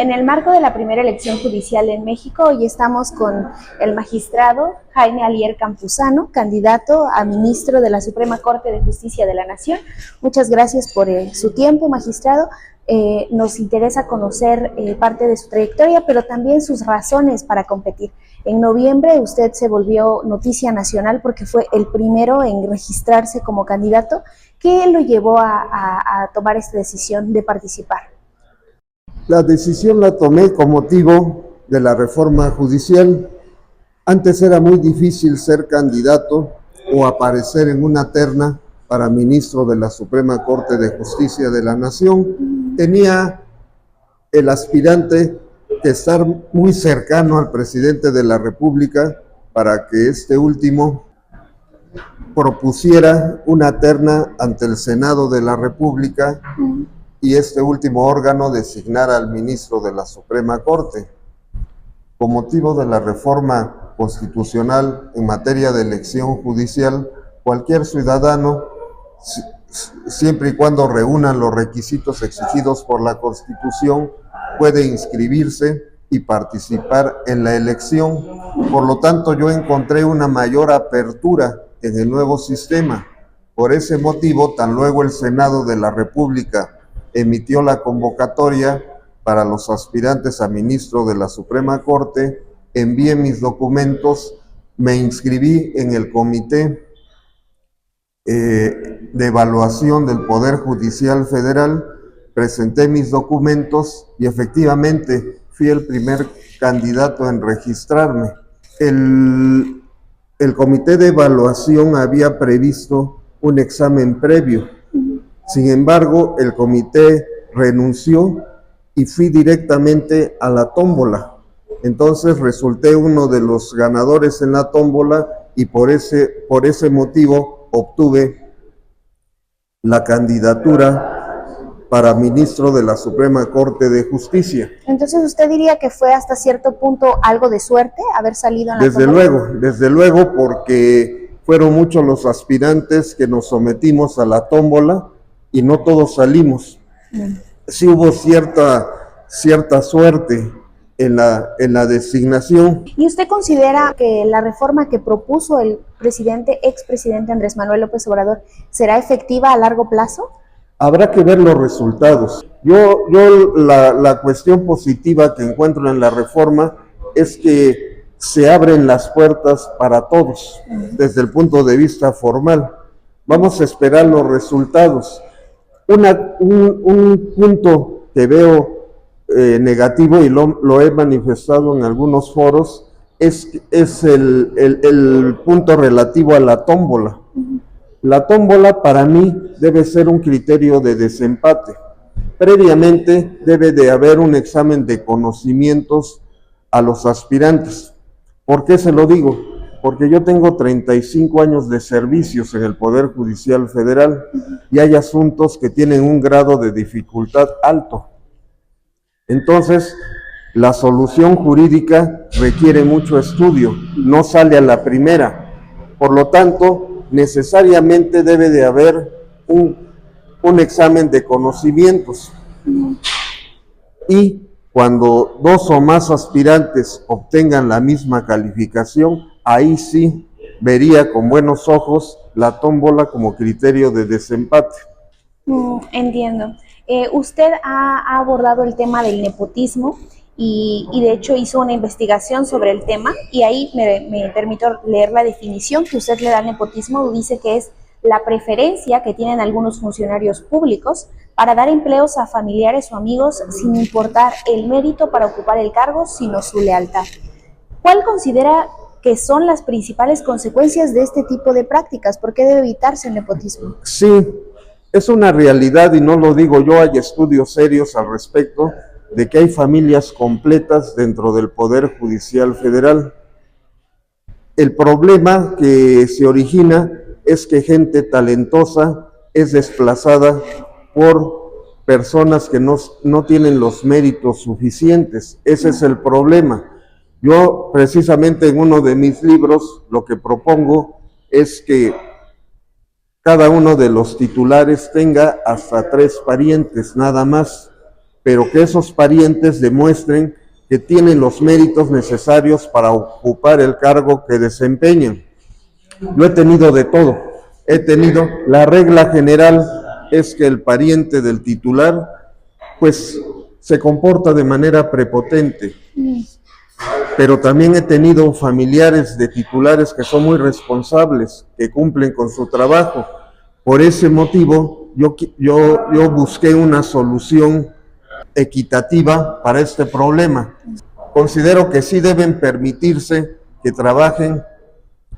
En el marco de la primera elección judicial en México, hoy estamos con el magistrado Jaime Alier Campuzano, candidato a ministro de la Suprema Corte de Justicia de la Nación. Muchas gracias por su tiempo, magistrado. Nos interesa conocer parte de su trayectoria, pero también sus razones para competir. En noviembre usted se volvió noticia nacional porque fue el primero en registrarse como candidato. ¿Qué lo llevó a tomar esta decisión de participar? La decisión la tomé con motivo de la reforma judicial. Antes era muy difícil ser candidato o aparecer en una terna para ministro de la Suprema Corte de Justicia de la Nación. Tenía el aspirante que estar muy cercano al presidente de la República para que este último propusiera una terna ante el Senado de la República y este último órgano designara al ministro de la Suprema Corte. Con motivo de la reforma constitucional en materia de elección judicial, cualquier ciudadano, siempre y cuando reúnan los requisitos exigidos por la Constitución, puede inscribirse y participar en la elección. Por lo tanto, yo encontré una mayor apertura en el nuevo sistema. Por ese motivo, tan luego el Senado de la República emitió la convocatoria para los aspirantes a ministro de la Suprema Corte, envié mis documentos, me inscribí en el Comité de Evaluación del Poder Judicial Federal, presenté mis documentos y efectivamente fui el primer candidato en registrarme. El Comité de Evaluación había previsto un examen previo. Sin embargo, el comité renunció y fui directamente a la tómbola. Entonces resulté uno de los ganadores en la tómbola y por ese motivo obtuve la candidatura para ministro de la Suprema Corte de Justicia. Entonces, ¿usted diría que fue hasta cierto punto algo de suerte haber salido en la tómbola? Desde luego, porque fueron muchos los aspirantes que nos sometimos a la tómbola y no todos salimos. Sí hubo cierta suerte en la designación. ¿Y usted considera que la reforma que propuso el expresidente Andrés Manuel López Obrador será efectiva a largo plazo? Habrá que ver los resultados. Yo la cuestión positiva que encuentro en la reforma es que se abren las puertas para todos desde el punto de vista formal. Vamos a esperar los resultados. Un punto que veo negativo y lo he manifestado en algunos foros es el punto relativo a la tómbola. La tómbola para mí debe ser un criterio de desempate. Previamente debe de haber un examen de conocimientos a los aspirantes. ¿Por qué se lo digo? Porque yo tengo 35 años de servicios en el Poder Judicial Federal y hay asuntos que tienen un grado de dificultad alto. Entonces, la solución jurídica requiere mucho estudio, no sale a la primera. Por lo tanto, necesariamente debe de haber un examen de conocimientos. Y cuando dos o más aspirantes obtengan la misma calificación, ahí sí vería con buenos ojos la tómbola como criterio de desempate. Entiendo. Usted ha abordado el tema del nepotismo y de hecho hizo una investigación sobre el tema y ahí me permito leer la definición que usted le da al nepotismo. Dice que es la preferencia que tienen algunos funcionarios públicos para dar empleos a familiares o amigos sin importar el mérito para ocupar el cargo, sino su lealtad. ¿Cuál considera que son las principales consecuencias de este tipo de prácticas? ¿Por qué debe evitarse el nepotismo? Sí, es una realidad y no lo digo yo, hay estudios serios al respecto de que hay familias completas dentro del Poder Judicial Federal. El problema que se origina es que gente talentosa es desplazada por personas que no tienen los méritos suficientes. Ese es el problema. Yo precisamente en uno de mis libros lo que propongo es que cada uno de los titulares tenga hasta 3 parientes, nada más. pero que esos parientes demuestren que tienen los méritos necesarios para ocupar el cargo que desempeñan. Yo he tenido de todo. La regla general es que el pariente del titular, pues, se comporta de manera prepotente. Pero también he tenido familiares de titulares que son muy responsables, que cumplen con su trabajo. Por ese motivo, yo busqué una solución equitativa para este problema. Considero que sí deben permitirse que trabajen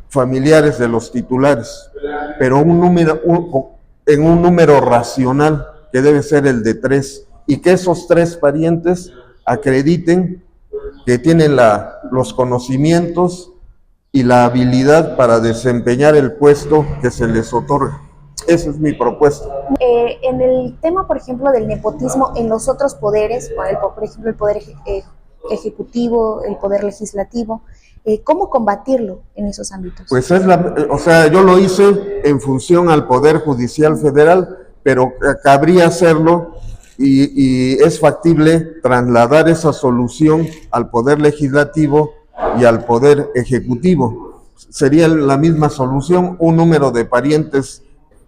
familiares de los titulares, pero en un número racional, que debe ser el de 3, y que esos 3 parientes acrediten que tienen los conocimientos y la habilidad para desempeñar el puesto que se les otorga. Esa es mi propuesta. En el tema, por ejemplo, del nepotismo en los otros poderes, por ejemplo, el poder ejecutivo, el poder legislativo, ¿cómo combatirlo en esos ámbitos? Pues yo lo hice en función al Poder Judicial Federal, pero cabría hacerlo y es factible trasladar esa solución al Poder Legislativo y al Poder Ejecutivo. Sería la misma solución, un número de parientes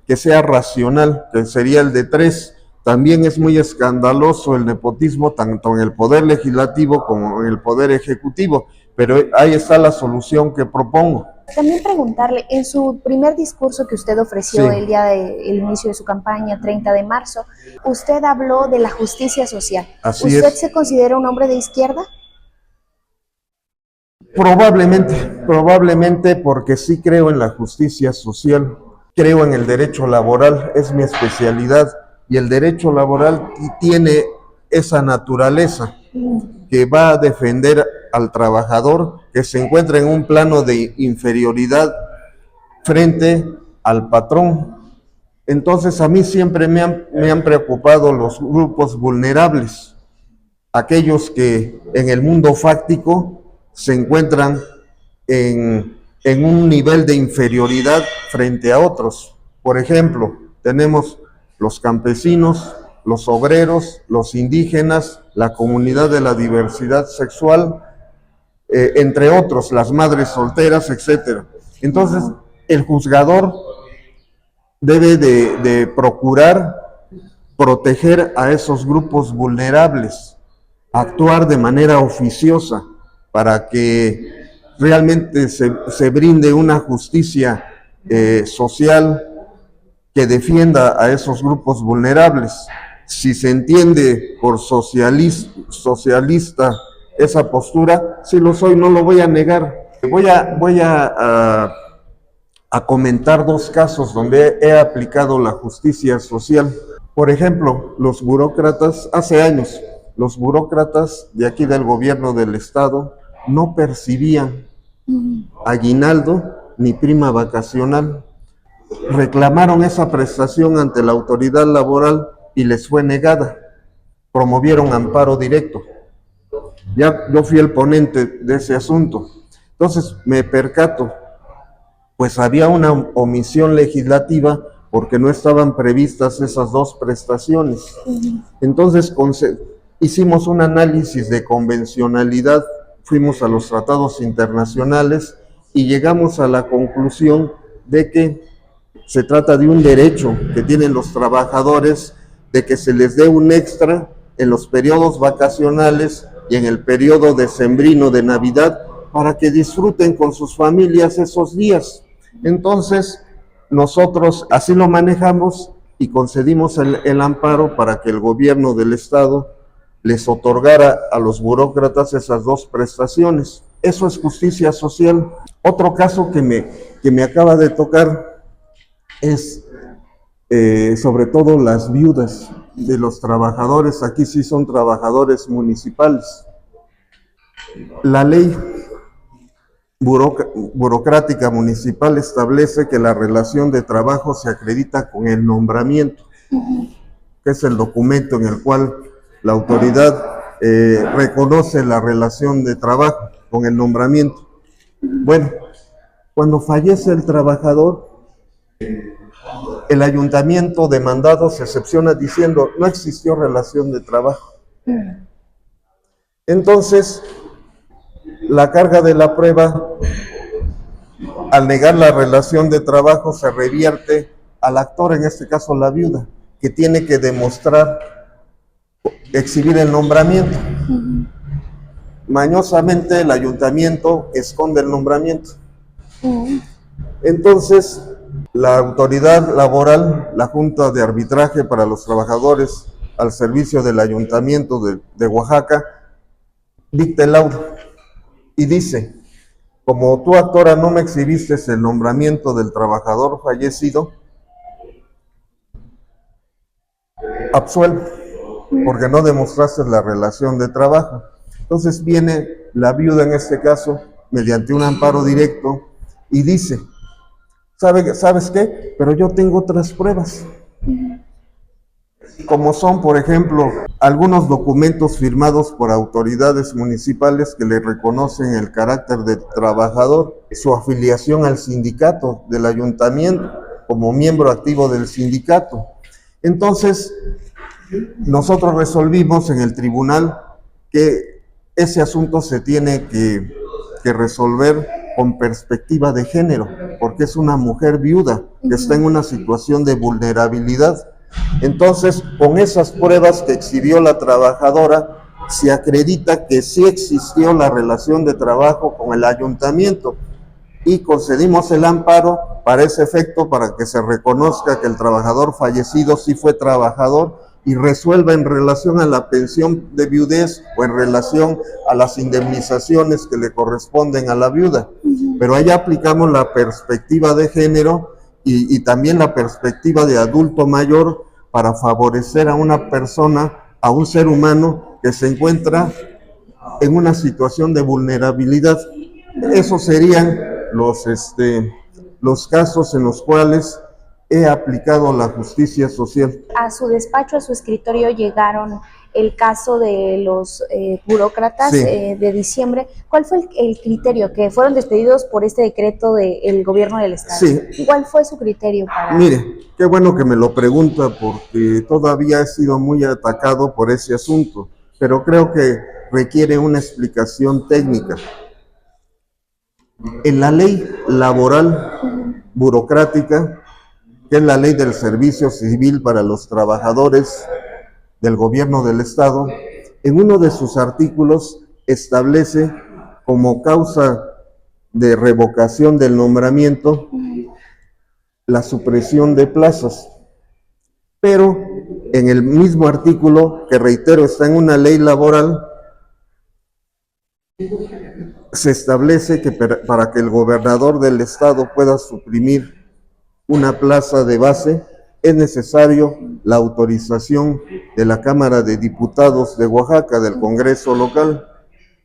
que sea racional, que sería el de 3. También es muy escandaloso el nepotismo tanto en el Poder Legislativo como en el Poder Ejecutivo, pero ahí está la solución que propongo. También preguntarle, en su primer discurso que usted ofreció el día del inicio de su campaña, 30 de marzo, usted habló de la justicia social. Así ¿Usted es. se considera un hombre de izquierda? Probablemente porque sí creo en la justicia social, creo en el derecho laboral, es mi especialidad, y el derecho laboral tiene esa naturaleza que va a defender al trabajador que se encuentra en un plano de inferioridad frente al patrón. Entonces a mí siempre me han preocupado los grupos vulnerables, aquellos que en el mundo fáctico se encuentran en un nivel de inferioridad frente a otros. Por ejemplo, tenemos los campesinos, los obreros, los indígenas, la comunidad de la diversidad sexual, entre otros, las madres solteras, etcétera. Entonces, el juzgador debe de procurar proteger a esos grupos vulnerables, actuar de manera oficiosa para que realmente se brinde una justicia social que defienda a esos grupos vulnerables. Si se entiende por socialista esa postura, sí lo soy, no lo voy a negar. Voy a comentar 2 casos donde he aplicado la justicia social. Por ejemplo, los burócratas, hace años, los burócratas de aquí del gobierno del estado no percibían aguinaldo ni prima vacacional. Reclamaron esa prestación ante la autoridad laboral y les fue negada. Promovieron amparo directo. Yo fui el ponente de ese asunto. Entonces me percato, pues había una omisión legislativa porque no estaban previstas esas 2 prestaciones. Entonces hicimos un análisis de convencionalidad, fuimos a los tratados internacionales y llegamos a la conclusión de que se trata de un derecho que tienen los trabajadores de que se les dé un extra en los periodos vacacionales y en el periodo decembrino de Navidad para que disfruten con sus familias esos días. Entonces, nosotros así lo manejamos y concedimos el amparo para que el gobierno del estado les otorgara a los burócratas esas 2 prestaciones. Eso es justicia social. Otro caso que me acaba de tocar es sobre todo las viudas de los trabajadores. Aquí sí son trabajadores municipales. La ley burocrática municipal establece que la relación de trabajo se acredita con el nombramiento, que es el documento en el cual la autoridad reconoce la relación de trabajo con el nombramiento. Bueno, cuando fallece el trabajador, el ayuntamiento demandado se excepciona diciendo no existió relación de trabajo. Entonces, la carga de la prueba, al negar la relación de trabajo, se revierte al actor, en este caso la viuda, que tiene que demostrar, exhibir el nombramiento. Mañosamente el ayuntamiento esconde el nombramiento. Entonces, la autoridad laboral, la Junta de Arbitraje para los Trabajadores al servicio del Ayuntamiento de Oaxaca, dicta el laudo y dice: como tú, actora, no me exhibiste el nombramiento del trabajador fallecido, absuelvo, porque no demostraste la relación de trabajo. Entonces viene la viuda, en este caso, mediante un amparo directo, y dice: ¿sabes qué? Pero yo tengo otras pruebas, como son, por ejemplo, algunos documentos firmados por autoridades municipales que le reconocen el carácter de trabajador, su afiliación al sindicato del ayuntamiento, como miembro activo del sindicato. Entonces, nosotros resolvimos en el tribunal que ese asunto se tiene que resolver con perspectiva de género, porque es una mujer viuda que está en una situación de vulnerabilidad. Entonces, con esas pruebas que exhibió la trabajadora, se acredita que sí existió la relación de trabajo con el ayuntamiento, y concedimos el amparo para ese efecto, para que se reconozca que el trabajador fallecido sí fue trabajador y resuelva en relación a la pensión de viudez o en relación a las indemnizaciones que le corresponden a la viuda. Pero ahí aplicamos la perspectiva de género y también la perspectiva de adulto mayor, para favorecer a una persona, a un ser humano que se encuentra en una situación de vulnerabilidad. Esos serían los casos en los cuales he aplicado la justicia social. A su despacho, a su escritorio, llegaron el caso de los burócratas Sí. De diciembre. ¿Cuál fue el criterio? Que fueron despedidos por este decreto del gobierno del estado. Sí. ¿Cuál fue su criterio para...? Mire, qué bueno que me lo pregunta, porque todavía he sido muy atacado por ese asunto, pero creo que requiere una explicación técnica. En la ley laboral burocrática, que es la ley del servicio civil para los trabajadores del gobierno del estado, en uno de sus artículos establece como causa de revocación del nombramiento la supresión de plazas. Pero en el mismo artículo, que reitero está en una ley laboral, se establece que para que el gobernador del estado pueda suprimir una plaza de base, es necesario la autorización de la Cámara de Diputados de Oaxaca, del Congreso local.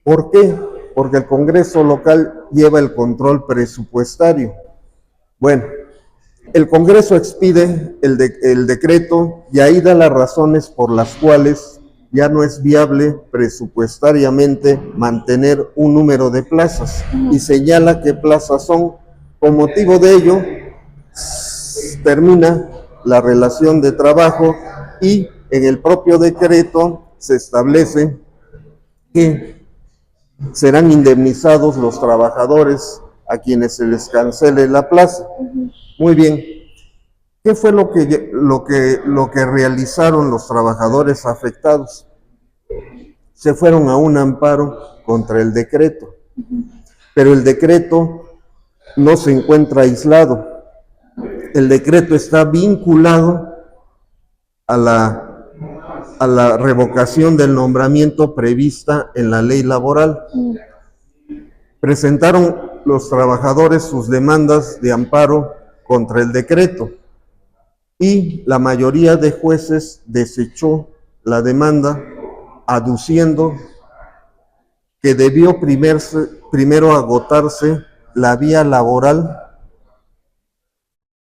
¿Por qué? Porque el Congreso local lleva el control presupuestario. Bueno, el Congreso expide el decreto y ahí da las razones por las cuales ya no es viable presupuestariamente mantener un número de plazas, y señala qué plazas son. Con motivo de ello, termina la relación de trabajo, y en el propio decreto se establece que serán indemnizados los trabajadores a quienes se les cancele la plaza. Muy bien. ¿Qué fue lo que realizaron los trabajadores afectados? Se fueron a un amparo contra el decreto, pero el decreto no se encuentra aislado. El decreto está vinculado a la revocación del nombramiento prevista en la ley laboral. Presentaron los trabajadores sus demandas de amparo contra el decreto, y la mayoría de jueces desechó la demanda, aduciendo que debió primero agotarse la vía laboral,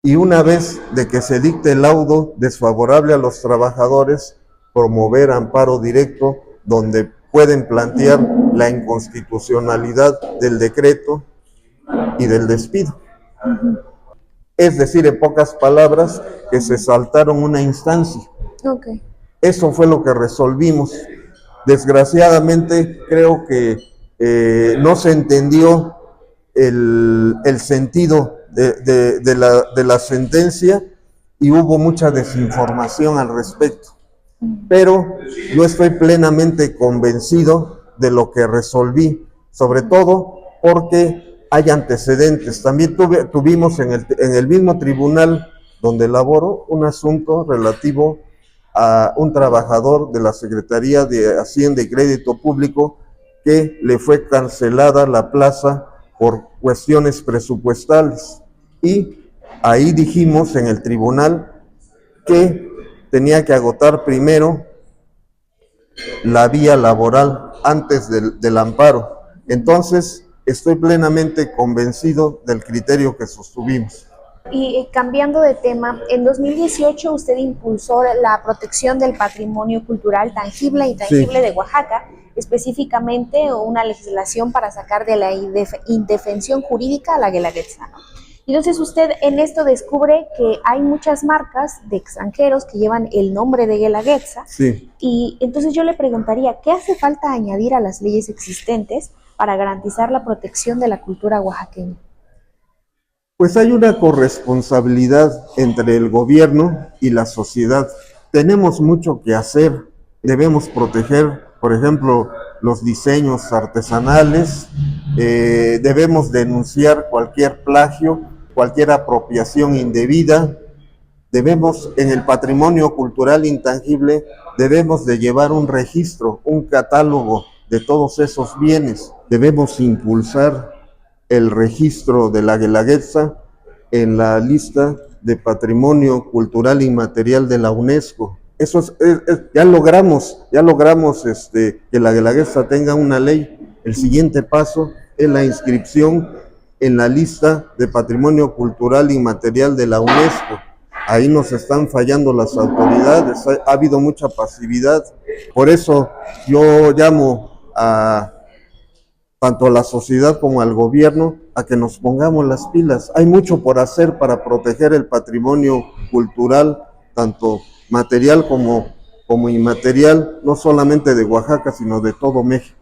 y una vez de que se dicte el laudo desfavorable a los trabajadores, promover amparo directo, donde pueden plantear la inconstitucionalidad del decreto y del despido. Es decir, en pocas palabras, que se saltaron una instancia. Okay. Eso fue lo que resolvimos. Desgraciadamente, creo que no se entendió el sentido de la sentencia y hubo mucha desinformación al respecto. Pero yo estoy plenamente convencido de lo que resolví, sobre todo porque hay antecedentes. También tuvimos en el mismo tribunal donde laboro un asunto relativo a un trabajador de la Secretaría de Hacienda y Crédito Público que le fue cancelada la plaza por cuestiones presupuestales. Y ahí dijimos en el tribunal que tenía que agotar primero la vía laboral antes del amparo. Entonces, estoy plenamente convencido del criterio que sostuvimos. Y cambiando de tema, en 2018 usted impulsó la protección del patrimonio cultural tangible e intangible Sí. de Oaxaca, específicamente una legislación para sacar de la indefensión jurídica a la Guelaguetza, ¿no? Entonces usted en esto descubre que hay muchas marcas de extranjeros que llevan el nombre de Guelaguetza, Sí. y entonces yo le preguntaría, ¿qué hace falta añadir a las leyes existentes para garantizar la protección de la cultura oaxaqueña? Pues hay una corresponsabilidad entre el gobierno y la sociedad. Tenemos mucho que hacer. Debemos proteger, por ejemplo, los diseños artesanales. Debemos denunciar cualquier plagio, cualquier apropiación indebida. Debemos, en el patrimonio cultural intangible, debemos de llevar un registro, un catálogo de todos esos bienes. Debemos impulsar el registro de la Guelaguetza en la lista de patrimonio cultural inmaterial de la UNESCO. Eso ya logramos que la Guelaguetza tenga una ley. El siguiente paso es la inscripción en la lista de patrimonio cultural inmaterial de la UNESCO. Ahí nos están fallando las autoridades, ha habido mucha pasividad. Por eso yo llamo tanto a la sociedad como al gobierno a que nos pongamos las pilas. Hay mucho por hacer para proteger el patrimonio cultural, tanto material como inmaterial, no solamente de Oaxaca, sino de todo México.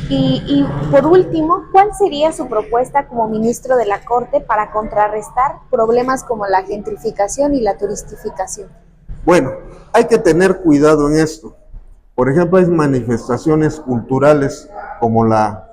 Y por último, ¿cuál sería su propuesta como ministro de la Corte para contrarrestar problemas como la gentrificación y la turistificación? Bueno, hay que tener cuidado en esto. Por ejemplo, hay manifestaciones culturales como la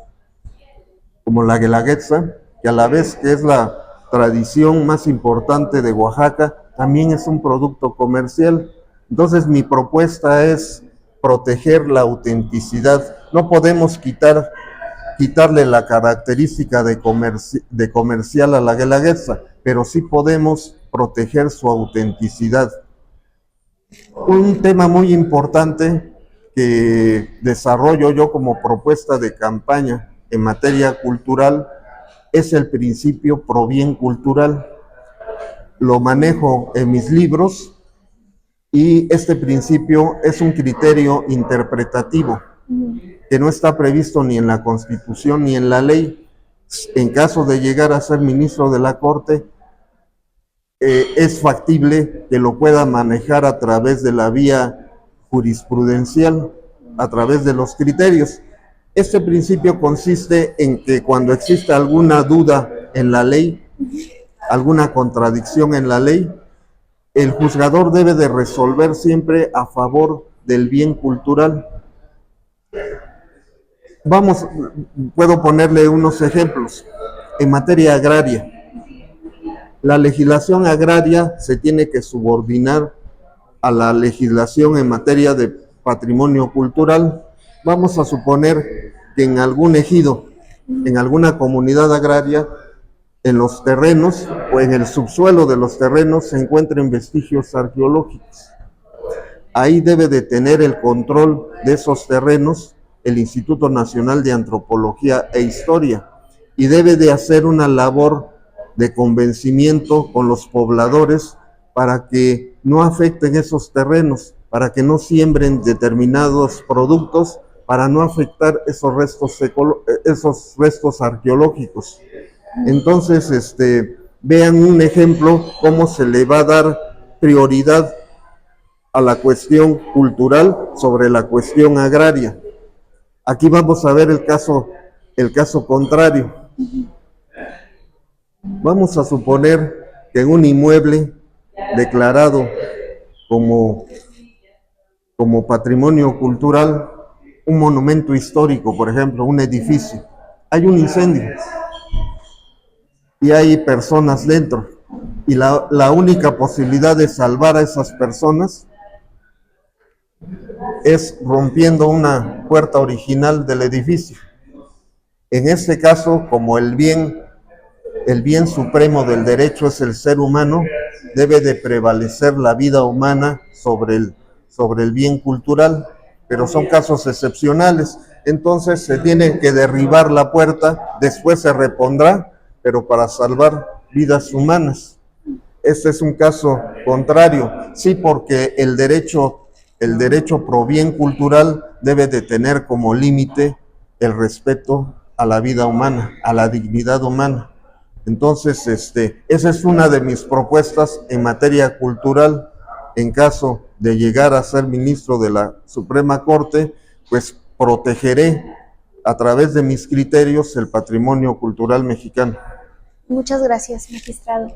Guelaguetza, que a la vez que es la tradición más importante de Oaxaca, también es un producto comercial. Entonces mi propuesta es proteger la autenticidad. No podemos quitarle la característica de comercial a la Guelaguetza, pero sí podemos proteger su autenticidad. Un tema muy importante que desarrollo yo como propuesta de campaña en materia cultural es el principio pro bien cultural. Lo manejo en mis libros y este principio es un criterio interpretativo que no está previsto ni en la Constitución ni en la ley. En caso de llegar a ser ministro de la Corte, es factible que lo pueda manejar a través de la vía jurisprudencial, a través de los criterios. Este principio consiste en que cuando existe alguna duda en la ley, alguna contradicción en la ley, el juzgador debe de resolver siempre a favor del bien cultural. Puedo ponerle unos ejemplos. En materia agraria, la legislación agraria se tiene que subordinar a la legislación en materia de patrimonio cultural. Vamos a suponer que en algún ejido, en alguna comunidad agraria, en los terrenos o en el subsuelo de los terrenos se encuentren vestigios arqueológicos. Ahí debe de tener el control de esos terrenos el Instituto Nacional de Antropología e Historia y debe de hacer una labor de convencimiento con los pobladores para que no afecten esos terrenos, para que no siembren determinados productos, para no afectar esos restos arqueológicos. Entonces, vean un ejemplo cómo se le va a dar prioridad a la cuestión cultural sobre la cuestión agraria. Aquí vamos a ver el caso contrario. Vamos a suponer que en un inmueble declarado como patrimonio cultural, un monumento histórico, por ejemplo, un edificio, hay un incendio y hay personas dentro, y la única posibilidad de salvar a esas personas es rompiendo una puerta original del edificio. En este caso, como el bien supremo del derecho es el ser humano, debe de prevalecer la vida humana sobre el bien cultural, pero son casos excepcionales. Entonces se tiene que derribar la puerta, después se repondrá, pero para salvar vidas humanas. Este es un caso contrario, sí, porque el derecho pro bien cultural debe de tener como límite el respeto a la vida humana, a la dignidad humana. Entonces, esa es una de mis propuestas en materia cultural. En caso de llegar a ser ministro de la Suprema Corte, pues protegeré a través de mis criterios el patrimonio cultural mexicano. Muchas gracias, magistrado.